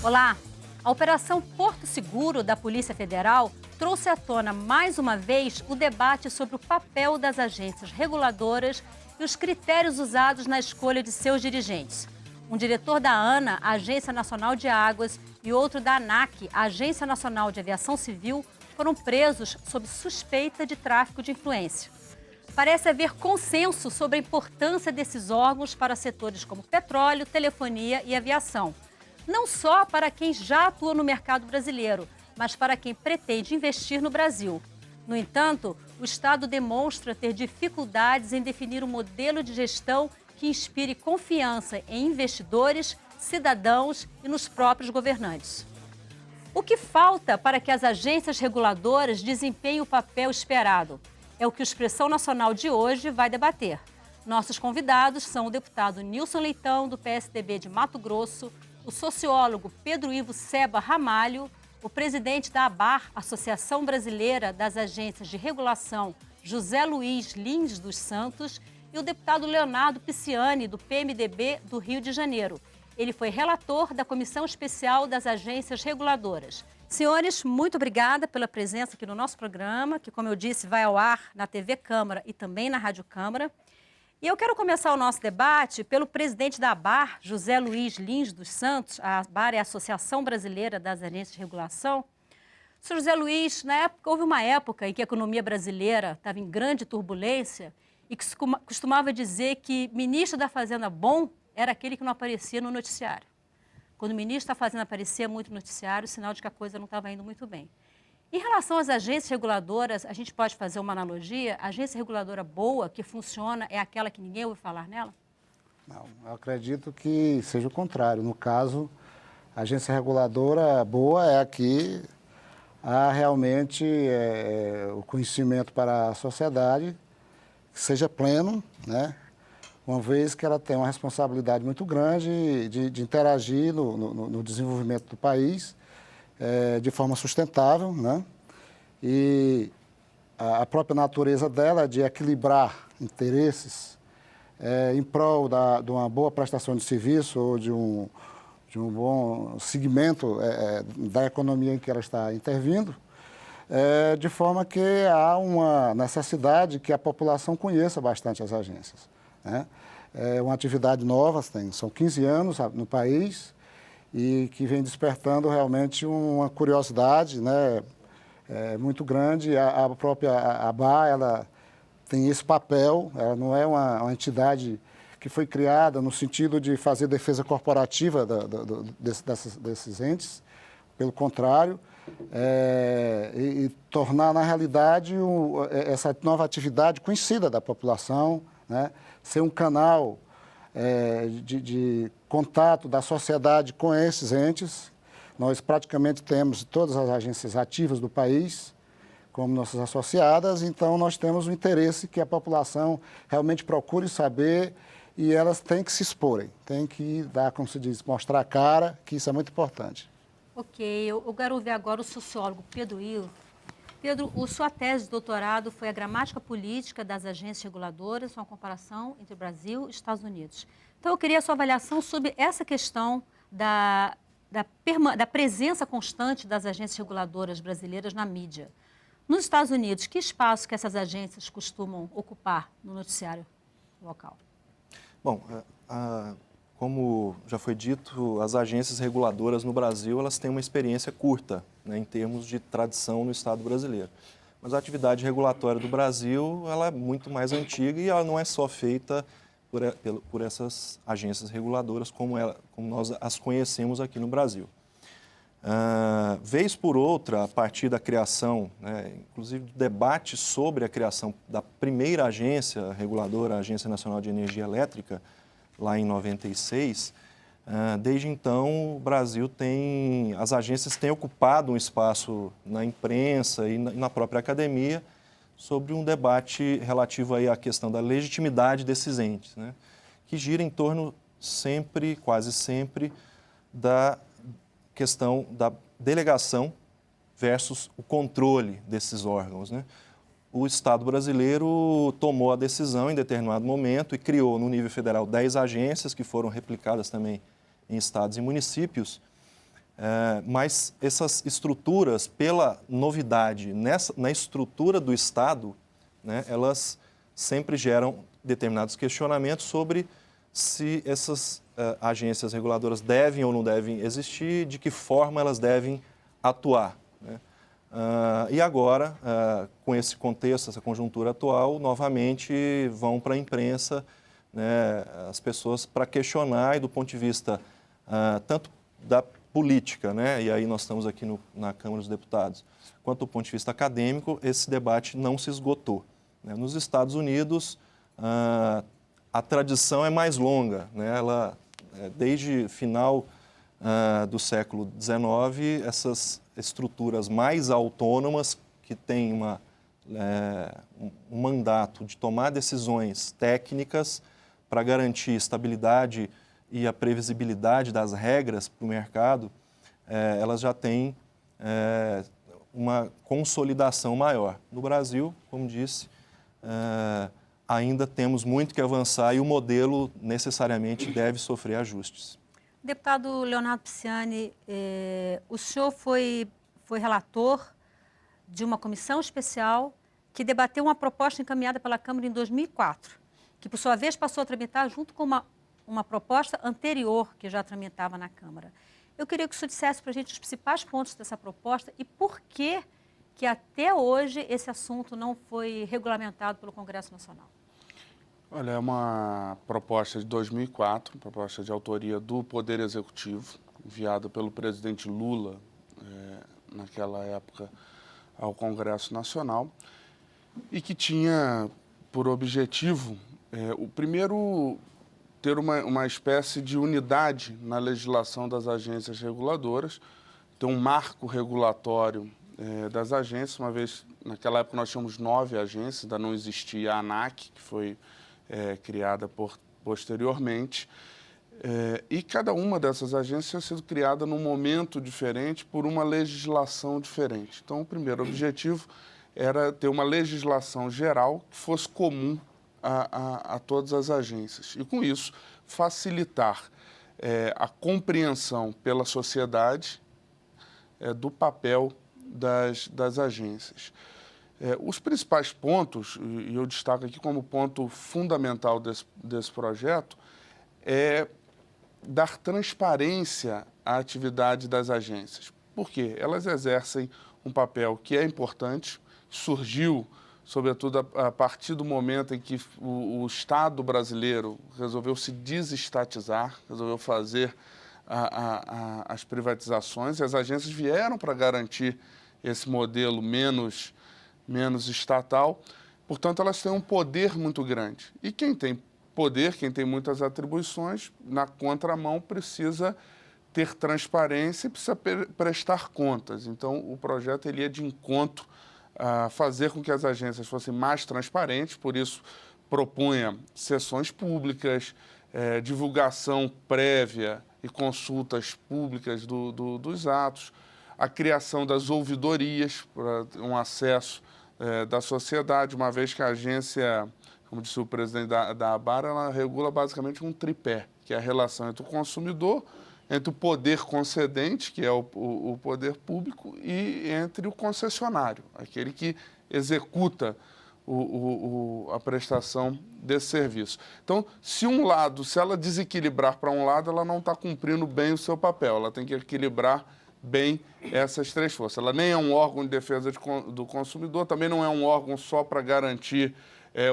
Olá! A Operação Porto Seguro da Polícia Federal trouxe à tona mais uma vez o debate sobre o papel das agências reguladoras e os critérios usados na escolha de seus dirigentes. Um diretor da ANA, a Agência Nacional de Águas, e outro da ANAC, a Agência Nacional de Aviação Civil, foram presos sob suspeita de tráfico de influência. Parece haver consenso sobre a importância desses órgãos para setores como petróleo, telefonia e aviação. Não só para quem já atua no mercado brasileiro, mas para quem pretende investir no Brasil. No entanto, o Estado demonstra ter dificuldades em definir um modelo de gestão que inspire confiança em investidores, cidadãos e nos próprios governantes. O que falta para que as agências reguladoras desempenhem o papel esperado? É o que o Expressão Nacional de hoje vai debater. Nossos convidados são o deputado Nilson Leitão, do PSDB de Mato Grosso, o sociólogo Pedro Ivo Seba Ramalho, o presidente da ABAR, Associação Brasileira das Agências de Regulação, José Luiz Lins dos Santos, e o deputado Leonardo Pisciani, do PMDB do Rio de Janeiro. Ele foi relator da Comissão Especial das Agências Reguladoras. Senhores, muito obrigada pela presença aqui no nosso programa, que, como eu disse, vai ao ar na TV Câmara e também na Rádio Câmara. E eu quero começar o nosso debate pelo presidente da ABAR, José Luiz Lins dos Santos. A ABAR é a Associação Brasileira das Agências de Regulação. Senhor José Luiz, houve uma época em que a economia brasileira estava em grande turbulência e que costumava dizer que ministro da Fazenda bom era aquele que não aparecia no noticiário. Quando o ministro da Fazenda aparecia muito no noticiário, sinal de que a coisa não estava indo muito bem. Em relação às agências reguladoras, a gente pode fazer uma analogia? A agência reguladora boa, que funciona, é aquela que ninguém ouve falar nela? Não, eu acredito que seja o contrário. No caso, a agência reguladora boa é a que há realmente o conhecimento para a sociedade que seja pleno, né? Uma vez que ela tem uma responsabilidade muito grande de interagir no desenvolvimento do país, de forma sustentável, né? E a própria natureza dela é de equilibrar interesses em prol de uma boa prestação de serviço ou de um bom segmento da economia em que ela está intervindo, de forma que há uma necessidade que a população conheça bastante as agências, né? É uma atividade nova, são 15 anos no país, e que vem despertando realmente uma curiosidade, né, muito grande. A própria ABAR, ela tem esse papel, ela não é uma entidade que foi criada no sentido de fazer defesa corporativa desses entes, pelo contrário, e tornar, na realidade, essa nova atividade conhecida da população, né, ser um canal de contato da sociedade com esses entes. Nós praticamente temos todas as agências ativas do país como nossas associadas, então nós temos o interesse que a população realmente procure saber e elas têm que se exporem, têm que dar, como se diz, mostrar a cara, que isso é muito importante. Ok, eu quero ouvir agora o sociólogo Pedro Ivo. Pedro, sua tese de doutorado foi a gramática política das agências reguladoras, uma comparação entre Brasil e Estados Unidos. Então, eu queria a sua avaliação sobre essa questão da presença constante das agências reguladoras brasileiras na mídia. Nos Estados Unidos, que espaço que essas agências costumam ocupar no noticiário local? Bom, como já foi dito, as agências reguladoras no Brasil elas têm uma experiência curta, né, em termos de tradição no Estado brasileiro. Mas a atividade regulatória do Brasil ela é muito mais antiga e ela não é só feita por essas agências reguladoras como nós as conhecemos aqui no Brasil. Vez por outra, a partir da criação, né, inclusive do debate sobre a criação da primeira agência reguladora, a Agência Nacional de Energia Elétrica, lá em 96, desde então o Brasil as agências têm ocupado um espaço na imprensa e na própria academia sobre um debate relativo aí à questão da legitimidade desses entes, né, que gira em torno sempre, quase sempre, da questão da delegação versus o controle desses órgãos, né? O Estado brasileiro tomou a decisão em determinado momento e criou no nível federal 10 agências que foram replicadas também em estados e municípios Mas essas estruturas, pela novidade na estrutura do Estado, né, elas sempre geram determinados questionamentos sobre se essas agências reguladoras devem ou não devem existir, de que forma elas devem atuar, né? E agora, com esse contexto, essa conjuntura atual, novamente vão para a imprensa, né, as pessoas para questionar, e do ponto de vista tanto da política, né, e aí nós estamos aqui na Câmara dos Deputados, quanto do ponto de vista acadêmico, esse debate não se esgotou, né? Nos Estados Unidos, a tradição é mais longa, né? Desde final do século XIX, essas estruturas mais autônomas, que têm um mandato de tomar decisões técnicas para garantir estabilidade e a previsibilidade das regras para o mercado, elas já têm uma consolidação maior. No Brasil, como disse, ainda temos muito que avançar e o modelo necessariamente deve sofrer ajustes. Deputado Leonardo Pisciani, o senhor foi relator de uma comissão especial que debateu uma proposta encaminhada pela Câmara em 2004, que, por sua vez, passou a tramitar junto com uma proposta anterior que já tramitava na Câmara. Eu queria que o senhor dissesse para a gente os principais pontos dessa proposta e por que até hoje esse assunto não foi regulamentado pelo Congresso Nacional. Olha, é uma proposta de 2004, proposta de autoria do Poder Executivo, enviada pelo presidente Lula, naquela época, ao Congresso Nacional, e que tinha por objetivo, o primeiro, ter uma espécie de unidade na legislação das agências reguladoras, ter um marco regulatório das agências, uma vez, naquela época nós tínhamos 9 agências, ainda não existia a ANAC, que foi criada posteriormente, e cada uma dessas agências tinha sido criada num momento diferente por uma legislação diferente. Então, o primeiro objetivo era ter uma legislação geral que fosse comum a todas as agências e, com isso, facilitar a compreensão pela sociedade do papel das agências. Os principais pontos, e eu destaco aqui como ponto fundamental desse projeto, é dar transparência à atividade das agências. Por quê? Elas exercem um papel que é importante, surgiu, sobretudo, a partir do momento em que o Estado brasileiro resolveu se desestatizar, resolveu fazer as privatizações, e as agências vieram para garantir esse modelo menos estatal, portanto, elas têm um poder muito grande. E quem tem poder, quem tem muitas atribuições, na contramão precisa ter transparência e precisa prestar contas. Então, o projeto ele ia de encontro a fazer com que as agências fossem mais transparentes, por isso propunha sessões públicas, divulgação prévia e consultas públicas dos atos, a criação das ouvidorias para um acesso da sociedade, uma vez que a agência, como disse o presidente da ABAR, ela regula basicamente um tripé, que é a relação entre o consumidor, entre o poder concedente, que é o poder público, e entre o concessionário, aquele que executa a prestação desse serviço. Então, se ela desequilibrar para um lado, ela não está cumprindo bem o seu papel, ela tem que equilibrar bem essas três forças. Ela nem é um órgão de defesa do consumidor, também não é um órgão só para garantir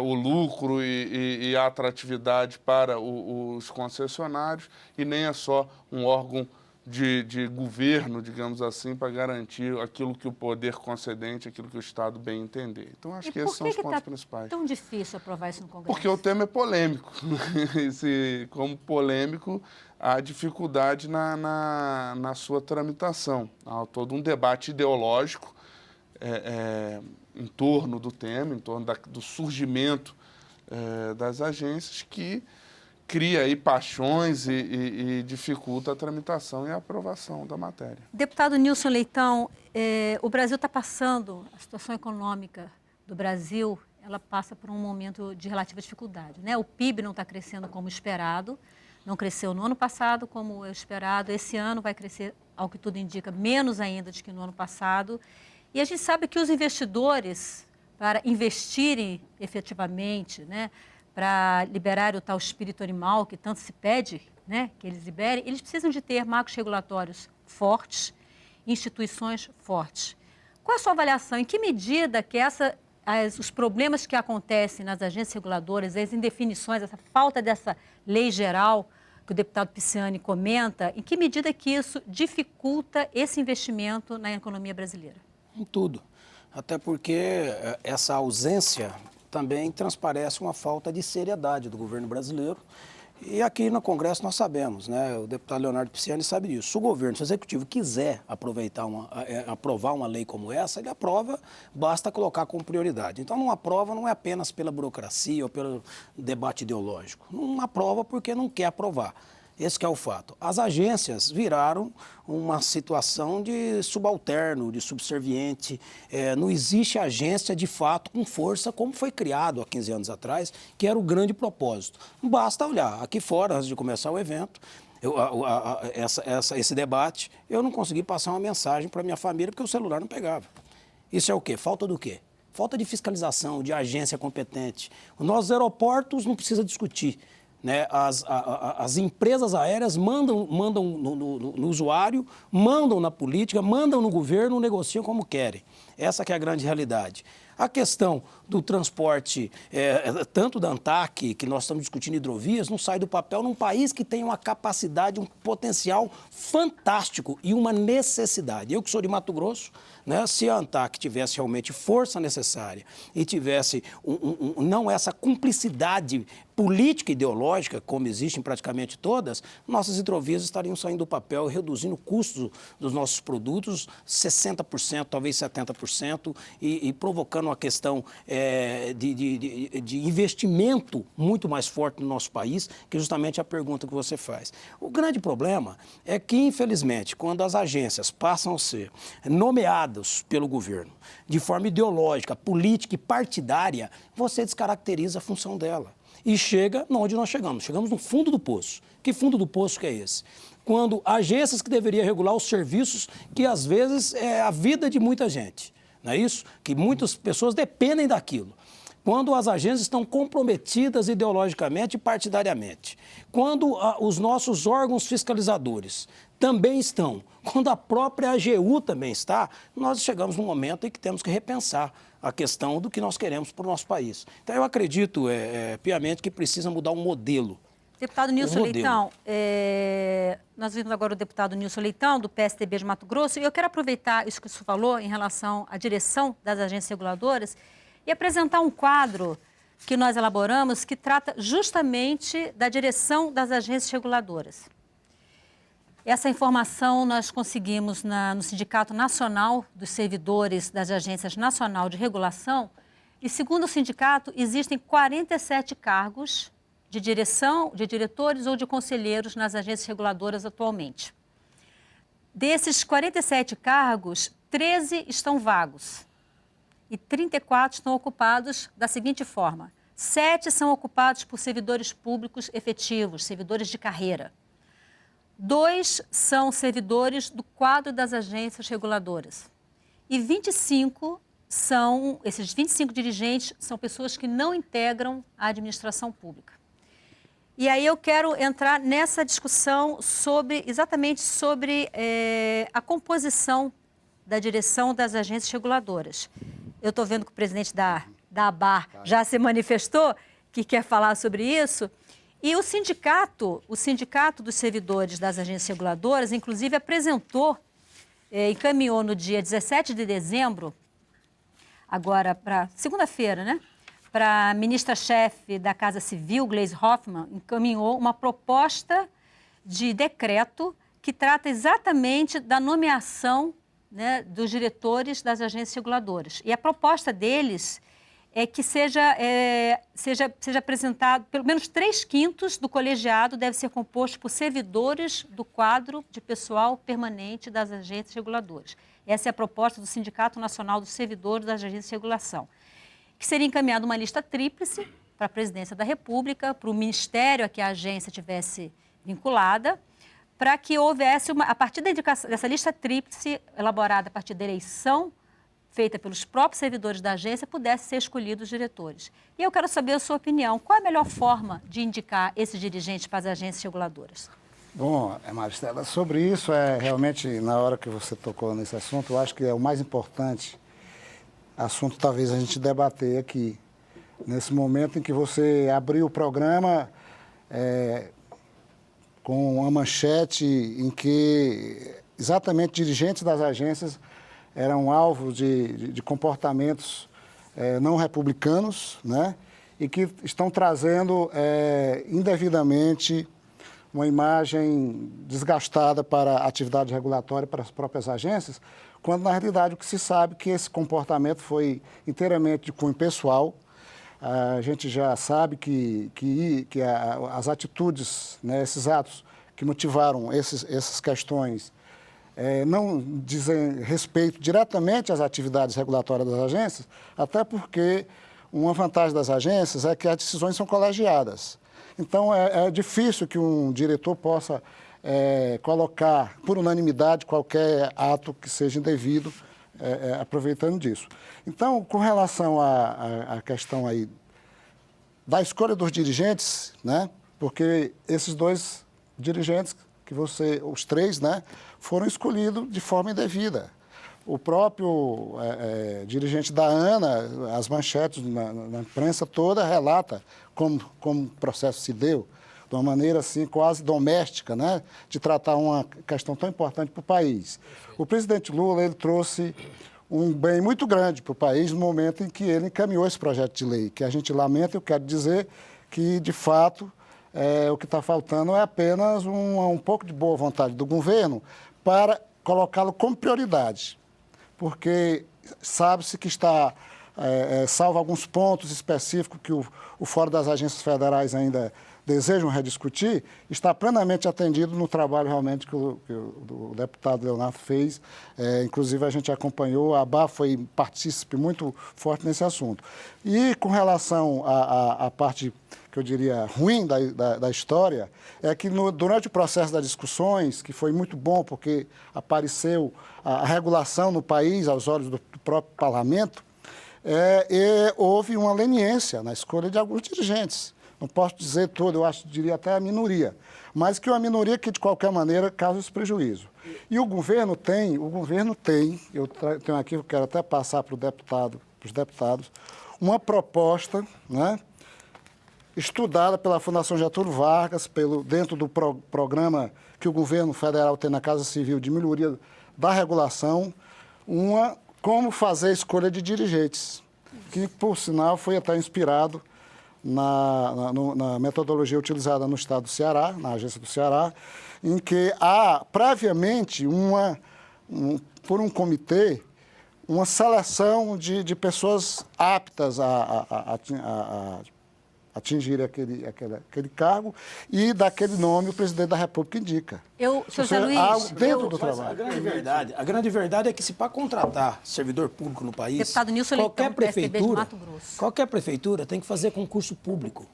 o lucro e a atratividade para os concessionários, e nem é só um órgão de governo, digamos assim, para garantir aquilo que o poder concedente, aquilo que o Estado bem entender. Então, acho que esses são os pontos principais. É tão difícil aprovar isso no Congresso? Porque o tema é polêmico. E, como polêmico, há dificuldade na sua tramitação. Há todo um debate ideológico em torno do tema, em torno do surgimento das agências, que cria aí paixões e dificulta a tramitação e a aprovação da matéria. Deputado Nilson Leitão, o Brasil está passando, a situação econômica do Brasil, ela passa por um momento de relativa dificuldade, né? O PIB não está crescendo como esperado, Não cresceu no ano passado, como é esperado. Esse ano vai crescer, ao que tudo indica, menos ainda do que no ano passado. E a gente sabe que os investidores, para investirem efetivamente, né, para liberar o tal espírito animal que tanto se pede, né, que eles liberem, eles precisam de ter marcos regulatórios fortes, instituições fortes. Qual a sua avaliação? Em que medida que os problemas que acontecem nas agências reguladoras, as indefinições, essa falta dessa lei geral que o deputado Pisciani comenta, em que medida que isso dificulta esse investimento na economia brasileira? Em tudo. Até porque essa ausência também transparece uma falta de seriedade do governo brasileiro. E aqui no Congresso nós sabemos, né? O deputado Leonardo Pisciani sabe disso. Se o governo, se o executivo quiser aprovar uma lei como essa, ele aprova, basta colocar como prioridade. Então não aprova não é apenas pela burocracia ou pelo debate ideológico. Não aprova porque não quer aprovar. Esse que é o fato. As agências viraram uma situação de subalterno, de subserviente. Não existe agência, de fato, com força, como foi criado há 15 anos atrás, que era o grande propósito. Basta olhar. Aqui fora, antes de começar o evento, esse debate, eu não consegui passar uma mensagem para minha família porque o celular não pegava. Isso é o quê? Falta do quê? Falta de fiscalização, de agência competente. Os nossos aeroportos não precisa discutir. Né? As empresas aéreas mandam no usuário, mandam na política, mandam no governo, negociam como querem. Essa que é a grande realidade. A questão do transporte, tanto da ANTAQ, que nós estamos discutindo hidrovias, não sai do papel num país que tem uma capacidade, um potencial fantástico e uma necessidade. Eu que sou de Mato Grosso, né, se a ANTAQ tivesse realmente força necessária e tivesse não essa cumplicidade política e ideológica, como existe em praticamente todas, nossas hidrovias estariam saindo do papel e reduzindo o custo dos nossos produtos 60%, talvez 70%, e provocando uma questão de investimento muito mais forte no nosso país, que é justamente a pergunta que você faz. O grande problema é que, infelizmente, quando as agências passam a ser nomeadas pelo governo de forma ideológica, política e partidária, você descaracteriza a função dela. E chega onde nós chegamos. Chegamos no fundo do poço. Que fundo do poço que é esse? Quando agências que deveriam regular os serviços que, às vezes, é a vida de muita gente. Não é isso? Que muitas pessoas dependem daquilo. Quando as agências estão comprometidas ideologicamente e partidariamente. Quando os nossos órgãos fiscalizadores também estão. Quando a própria AGU também está, nós chegamos num momento em que temos que repensar a questão do que nós queremos para o nosso país. Então, eu acredito piamente que precisa mudar um modelo. Deputado Nilson Leitão, nós vimos agora o deputado Nilson Leitão, do PSDB de Mato Grosso, e eu quero aproveitar isso que o senhor falou em relação à direção das agências reguladoras e apresentar um quadro que nós elaboramos que trata justamente da direção das agências reguladoras. Essa informação nós conseguimos no Sindicato Nacional dos Servidores das Agências Nacional de Regulação e, segundo o sindicato, existem 47 cargos de direção, de diretores ou de conselheiros nas agências reguladoras atualmente. Desses 47 cargos, 13 estão vagos e 34 estão ocupados da seguinte forma. 7 são ocupados por servidores públicos efetivos, servidores de carreira. 2 são servidores do quadro das agências reguladoras. E esses 25 dirigentes são pessoas que não integram a administração pública. E aí eu quero entrar nessa discussão exatamente sobre a composição da direção das agências reguladoras. Eu estou vendo que o presidente da ABAR já se manifestou, que quer falar sobre isso. E o sindicato dos servidores das agências reguladoras, inclusive, encaminhou no dia 17 de dezembro, agora para segunda-feira, né? Para a ministra-chefe da Casa Civil, Gleisi Hoffmann, encaminhou uma proposta de decreto que trata exatamente da nomeação, né, dos diretores das agências reguladoras. E a proposta deles é que seja apresentado, pelo menos 3/5 do colegiado deve ser composto por servidores do quadro de pessoal permanente das agências reguladoras. Essa é a proposta do Sindicato Nacional dos Servidores das Agências de Regulação, que seria encaminhada uma lista tríplice para a Presidência da República, para o Ministério a que a agência tivesse vinculada, para que houvesse, a partir dessa lista tríplice, elaborada a partir da eleição feita pelos próprios servidores da agência, pudesse ser escolhidos os diretores. E eu quero saber a sua opinião. Qual é a melhor forma de indicar esses dirigentes para as agências reguladoras? Bom, Maristela, sobre isso, realmente, na hora que você tocou nesse assunto, eu acho que é o mais importante assunto, talvez, a gente debater aqui. Nesse momento em que você abriu o programa com uma manchete em que exatamente dirigentes das agências eram alvo de comportamentos não republicanos, né? E que estão trazendo indevidamente uma imagem desgastada para a atividade regulatória, para as próprias agências, quando, na realidade, o que se sabe é que esse comportamento foi inteiramente de cunho pessoal. A gente já sabe que as atitudes, né, esses atos que motivaram essas questões não dizem respeito diretamente às atividades regulatórias das agências, até porque uma vantagem das agências é que as decisões são colegiadas. Então, é difícil que um diretor possa colocar por unanimidade qualquer ato que seja indevido, aproveitando disso. Então, com relação à questão aí da escolha dos dirigentes, né, porque esses dois dirigentes, os três, né, foram escolhidos de forma indevida. O próprio dirigente da ANA, as manchetes na imprensa toda relata como o processo se deu, de uma maneira assim quase doméstica, né, de tratar uma questão tão importante para o país. O presidente Lula, ele trouxe um bem muito grande para o país no momento em que ele encaminhou esse projeto de lei, que a gente lamenta. Eu quero dizer que, de fato, o que está faltando é apenas um pouco de boa vontade do governo para colocá-lo como prioridade, porque sabe-se que está, salvo alguns pontos específicos que o Fórum das Agências Federais ainda desejam rediscutir, está plenamente atendido no trabalho realmente que o deputado Leonardo fez. Inclusive, a gente acompanhou, a ABA foi partícipe muito forte nesse assunto. E com relação à parte que eu diria ruim da história, é que durante o processo das discussões, que foi muito bom porque apareceu a regulação no país aos olhos do próprio parlamento, houve uma leniência na escolha de alguns dirigentes. Não posso dizer todo, diria até a minoria, mas que uma minoria que, de qualquer maneira, causa esse prejuízo. E o governo tem, eu tenho aqui, eu quero até passar para os deputados, uma proposta, né, estudada pela Fundação Getúlio Vargas, dentro do programa que o governo federal tem na Casa Civil de melhoria da regulação, como fazer a escolha de dirigentes, que, por sinal, foi até inspirado na metodologia utilizada no estado do Ceará, na agência do Ceará, em que há previamente, por um comitê, uma seleção de pessoas aptas a atingir aquele cargo, e daquele nome o presidente da República indica. Seu Zé Luiz, dentro do trabalho. A grande verdade é que, se para contratar servidor público no país, deputado Nilson Leitão, PSDB de Mato Grosso, qualquer prefeitura tem que fazer concurso público.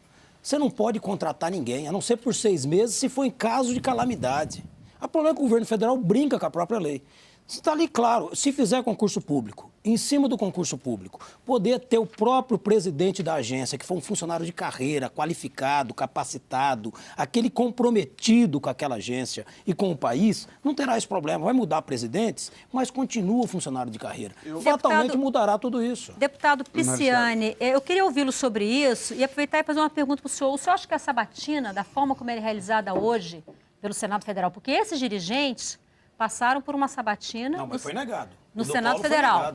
Você não pode contratar ninguém, a não ser por 6 meses, se for em caso de calamidade. O problema é que o governo federal brinca com a própria lei. Está ali claro, se fizer concurso público, em cima do concurso público, poder ter o próprio presidente da agência, que for um funcionário de carreira, qualificado, capacitado, aquele comprometido com aquela agência e com o país, não terá esse problema. Vai mudar presidentes, mas continua o funcionário de carreira. Fatalmente mudará tudo isso. Deputado Pisciani, eu queria ouvi-lo sobre isso e aproveitar e fazer uma pergunta para o senhor. O senhor acha que a sabatina, da forma como ela é realizada hoje pelo Senado Federal, porque esses dirigentes passaram por uma sabatina... Não, mas foi negado. No Senado Federal.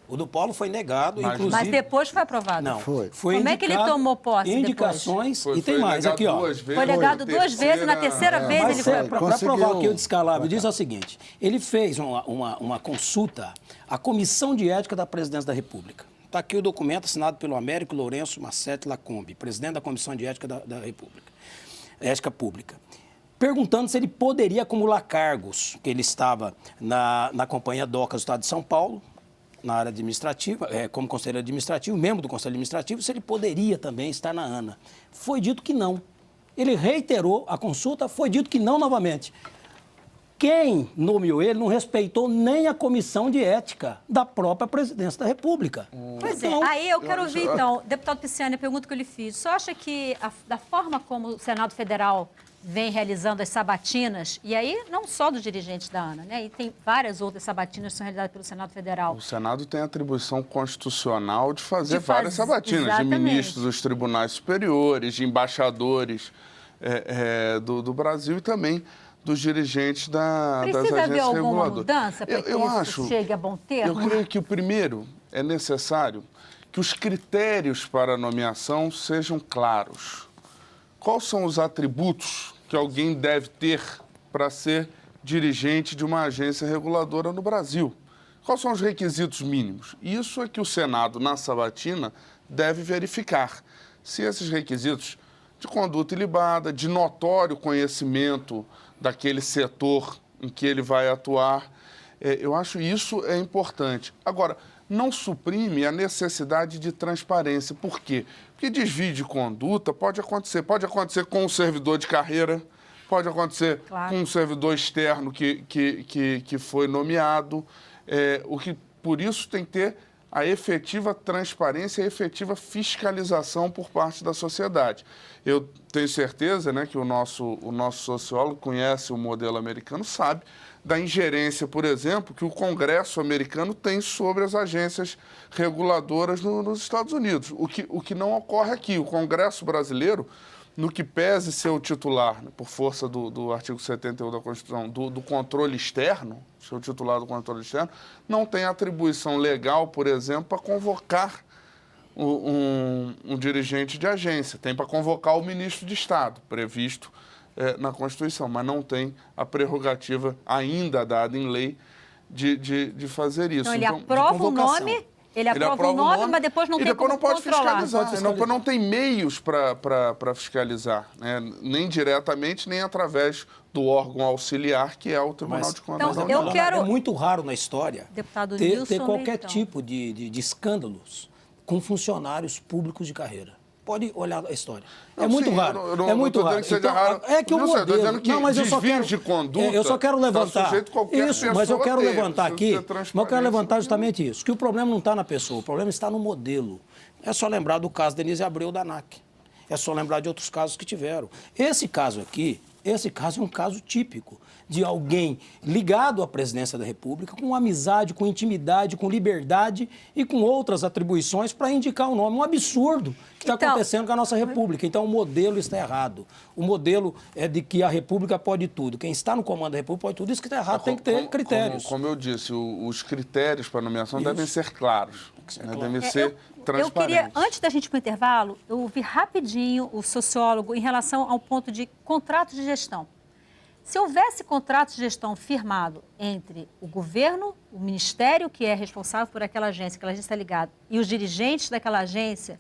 O do Polo foi negado, inclusive... Mas depois foi aprovado? Não. Foi. Como é que ele tomou posse indicações e tem mais aqui, ó. Foi negado 2 vezes, na terceira vez ele foi aprovado. Para provar o que eu descalabro, diz o seguinte, ele fez uma consulta à Comissão de Ética da Presidência da República. Está aqui o documento assinado pelo Américo Lourenço Massetti Lacombe, presidente da Comissão de Ética da República, Ética Pública, perguntando se ele poderia acumular cargos, que ele estava na Companhia Docas do Estado de São Paulo, na área administrativa, como conselheiro administrativo, membro do Conselho Administrativo, se ele poderia também estar na ANA. Foi dito que não. Ele reiterou a consulta, foi dito que não novamente. Quem nomeou ele não respeitou nem a comissão de ética da própria presidência da República. Pois é, aí eu quero ouvir, então, deputado Pisciani, a pergunta que eu lhe fiz. O senhor acha que, da forma como o Senado Federal vem realizando as sabatinas, e aí não só dos dirigentes da ANA, né? E tem várias outras sabatinas que são realizadas pelo Senado Federal. O Senado tem a atribuição constitucional de fazer várias sabatinas, exatamente, de ministros dos tribunais superiores, de embaixadores do Brasil e também dos dirigentes das agências reguladoras. Precisa haver alguma mudança para que isso chegue a bom termo? Eu creio que o primeiro é necessário que os critérios para a nomeação sejam claros. Quais são os atributos que alguém deve ter para ser dirigente de uma agência reguladora no Brasil? Quais são os requisitos mínimos? Isso é que o Senado, na sabatina, deve verificar. Se esses requisitos de conduta ilibada, de notório conhecimento daquele setor em que ele vai atuar, eu acho isso é importante. Agora, não suprime a necessidade de transparência. Por quê? Porque desvio de conduta pode acontecer. Pode acontecer com um servidor de carreira, pode acontecer com um servidor externo que foi nomeado. Por isso tem que ter a efetiva transparência e a efetiva fiscalização por parte da sociedade. Eu tenho certeza, né, que o nosso sociólogo conhece o modelo americano, sabe da ingerência, por exemplo, que o Congresso americano tem sobre as agências reguladoras nos Estados Unidos. O que não ocorre aqui. O Congresso brasileiro, no que pese ser o titular, né, por força do artigo 71 da Constituição, do controle externo, ser o titular do controle externo, não tem atribuição legal, por exemplo, para convocar um dirigente de agência. Tem para convocar o ministro de Estado, previsto na Constituição, mas não tem a prerrogativa ainda dada em lei de fazer isso. Então, ele aprova o nome... Ele aprova o nome, mas depois não tem como controlar. Não tem meios para fiscalizar, né? Nem diretamente, nem através do órgão auxiliar, que é o Tribunal de Contas. Então, É muito raro na história ter qualquer tipo de escândalos com funcionários públicos de carreira. Pode olhar a história. É muito raro. É muito raro. É que o modelo... Não, mas eu só quero... de conduta... Eu só quero levantar... Isso, mas eu quero levantar aqui... Mas eu quero levantar justamente isso. Que o problema não está na pessoa, o problema está no modelo. É só lembrar do caso Denise Abreu da ANAC. É só lembrar de outros casos que tiveram. Esse caso aqui, é um caso típico de alguém ligado à presidência da República, com amizade, com intimidade, com liberdade e com outras atribuições para indicar o nome. Um absurdo que está acontecendo com a nossa República. Então, o modelo está errado. O modelo é de que a República pode tudo. Quem está no comando da República pode tudo. Isso que está errado, tem que ter critérios. Como eu disse, os critérios para nomeação devem ser claros, devem ser transparentes. Eu queria, antes da gente ir para o intervalo, eu ouvi rapidinho o sociólogo em relação ao ponto de contrato de gestão. Se houvesse contrato de gestão firmado entre o governo, o ministério que é responsável por aquela agência está ligada, e os dirigentes daquela agência,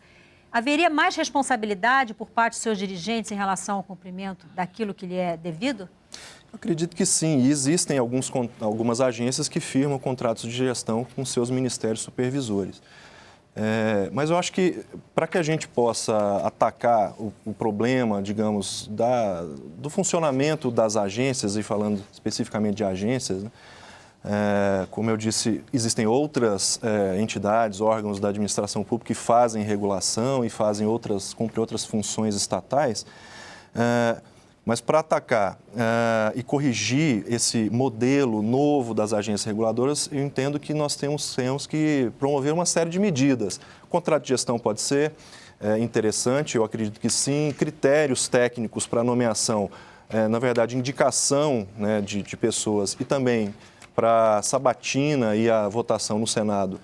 haveria mais responsabilidade por parte dos seus dirigentes em relação ao cumprimento daquilo que lhe é devido? Eu acredito que sim. E existem algumas agências que firmam contratos de gestão com seus ministérios supervisores. Mas eu acho que, para que a gente possa atacar o problema, digamos, do funcionamento das agências, e falando especificamente de agências, né, como eu disse, existem outras entidades, órgãos da administração pública que fazem regulação e cumprem outras funções estatais. Mas para atacar e corrigir esse modelo novo das agências reguladoras, eu entendo que nós temos que promover uma série de medidas. O contrato de gestão pode ser interessante, eu acredito que sim. Critérios técnicos para nomeação, na verdade, indicação, né, de pessoas, e também para a sabatina e a votação no Senado,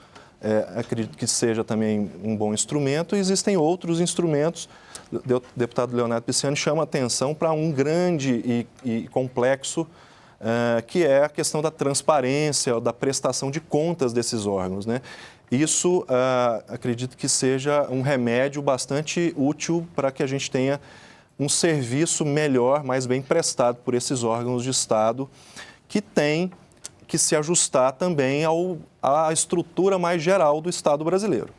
acredito que seja também um bom instrumento. E existem outros instrumentos. O deputado Leonardo Pisciani chama atenção para um grande e complexo, que é a questão da transparência, da prestação de contas desses órgãos, né? Isso, acredito que seja um remédio bastante útil para que a gente tenha um serviço melhor, mais bem prestado por esses órgãos de Estado, que tem que se ajustar também à estrutura mais geral do Estado brasileiro.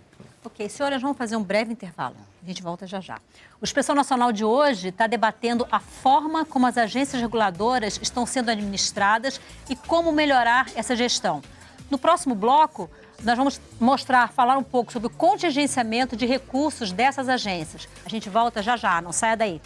Ok, senhoras, vamos fazer um breve intervalo. A gente volta já já. O Expressão Nacional de hoje está debatendo a forma como as agências reguladoras estão sendo administradas e como melhorar essa gestão. No próximo bloco, nós vamos falar um pouco sobre o contingenciamento de recursos dessas agências. A gente volta já já, não saia daí.